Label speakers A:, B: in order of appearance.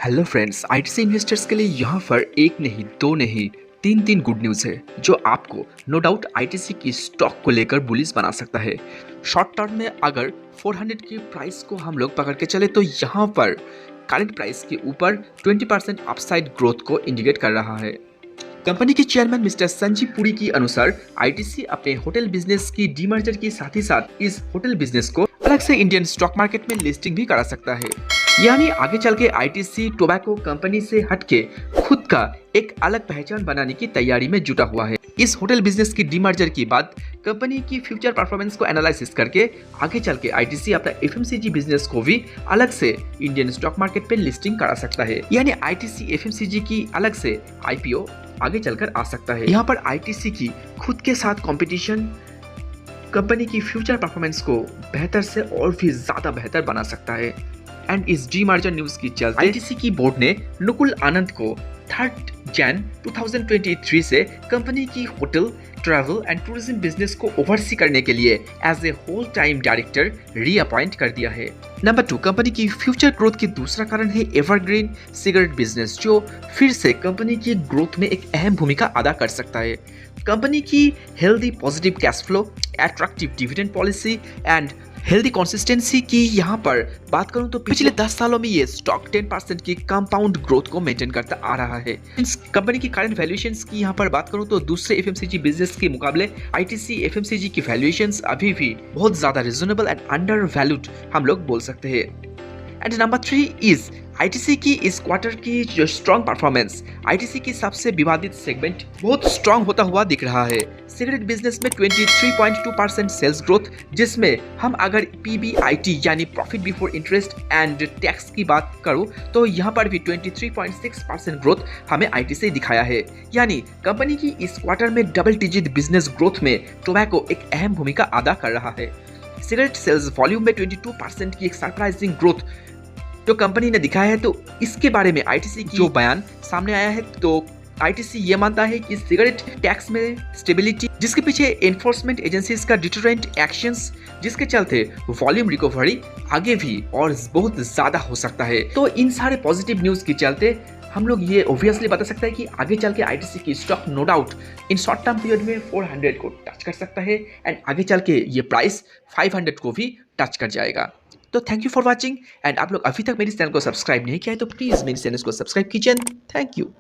A: Hello friends, ITC investors के लिए यहाँ पर एक नहीं दो नहीं तीन गुड न्यूज़ है जो आपको नो डाउट आईटीसी की स्टॉक को लेकर बुलिश बना सकता है। शॉर्ट टर्म में अगर 400 की प्राइस को हम लोग पकड़ के चले तो यहाँ पर करंट प्राइस के ऊपर 20% अपसाइड ग्रोथ को इंडिकेट कर रहा है। कंपनी के चेयरमैन मिस्टर संजीव पुरी की अनुसार आईटीसी अपने होटल बिजनेस की डीमर्जर के साथ ही साथ इस होटल बिजनेस को अलग से इंडियन स्टॉक मार्केट में लिस्टिंग भी करा सकता है। यानी आगे चल के आईटीसी टोबैको कंपनी से हटके खुद का एक अलग पहचान बनाने की तैयारी में जुटा हुआ है। इस होटल बिजनेस की डीमर्जर के बाद कंपनी की फ्यूचर परफॉर्मेंस को एनालिसिस करके आगे चल के आईटीसी अपना एफएमसीजी बिजनेस को भी अलग से इंडियन स्टॉक मार्केट पे लिस्टिंग करा सकता है। यानी आईटीसी एफएमसीजी की अलग से आईपीओ आगे चलकर आ सकता है। यहाँ पर आईटीसी की खुद के साथ कंपटीशन कंपनी की फ्यूचर परफॉर्मेंस को बेहतर से और भी ज्यादा बेहतर बना सकता है। एंड इस डीमर्जर न्यूज की चलते आईटीसी की बोर्ड ने नुकुल आनंद को 3 जन 2023 से कंपनी की hotel travel and tourism business को ओवरसी करने के लिए as a whole time director reappoint कर दिया है। नंबर 2, कंपनी की फ्यूचर ग्रोथ की दूसरा कारण है एवरग्रीन सिगरेट बिजनेस, जो फिर से कंपनी की ग्रोथ में एक अहम भूमिका अदा कर सकता है। कंपनी की healthy positive cash flow, attractive dividend policy and healthy consistency की यहाँ पर बात करूँ तो पिछले 10 सालों में ये स्टॉक 10% की कंपाउंड ग्रोथ को मेंटेन करता आ रहा है। इस कंपनी की करंट वैल्यूएशंस की यहाँ पर बात करूँ तो दूसरे एफएमसीजी बिजनेस के मुकाबले आईटीसी एफएमसीजी की वैल्यूएशंस अभी भी बहुत ज्यादा रिजनेबल एंड अंडर वैल्यूड हम लोग बोल सकते हैं। एंड नंबर 3 इज आईटीसी की इस क्वार्टर की जो स्ट्रॉन्ग परफॉर्मेंस। आईटीसी की सबसे विवादित सेगमेंट बहुत स्ट्रॉन्ग होता हुआ दिख रहा है। सिगरेट बिजनेस में 23.2% सेल्स ग्रोथ, जिसमें हम अगर पीबीआईटी यानी profit before interest and tax की बात करूं तो यहाँ पर भी 23.6% ग्रोथ हमें आईटीसी दिखाया है। यानी कंपनी की इस क्वार्टर में डबल डिजिट बिजनेस ग्रोथ में टोबैको एक अहम भूमिका अदा कर रहा है। सिगरेट सेल्स वॉल्यूम में 22% की एक सरप्राइजिंग ग्रोथ जो कंपनी ने दिखाया है, तो इसके बारे में आईटीसी की जो बयान सामने आया है तो आईटीसी ये मानता है कि सिगरेट टैक्स में स्टेबिलिटी, जिसके पीछे एनफोर्समेंट एजेंसीज का डिटरेंट एक्शंस, जिसके चलते वॉल्यूम रिकवरी आगे भी और बहुत ज्यादा हो सकता है। तो इन सारे पॉजिटिव न्यूज के चलते हम लोग ये ऑब्वियसली बता सकते हैं कि आगे चल के आईटीसी की stock no doubt in short term period में 400 को टच कर सकता है एंड आगे चल के ये प्राइस 500 को भी टच कर जाएगा। तो thank you for watching and आप लोग अभी तक मेरे चैनल को सब्सक्राइब नहीं किया है तो प्लीज मेरे चैनल को सब्सक्राइब कीजिए। Thank you.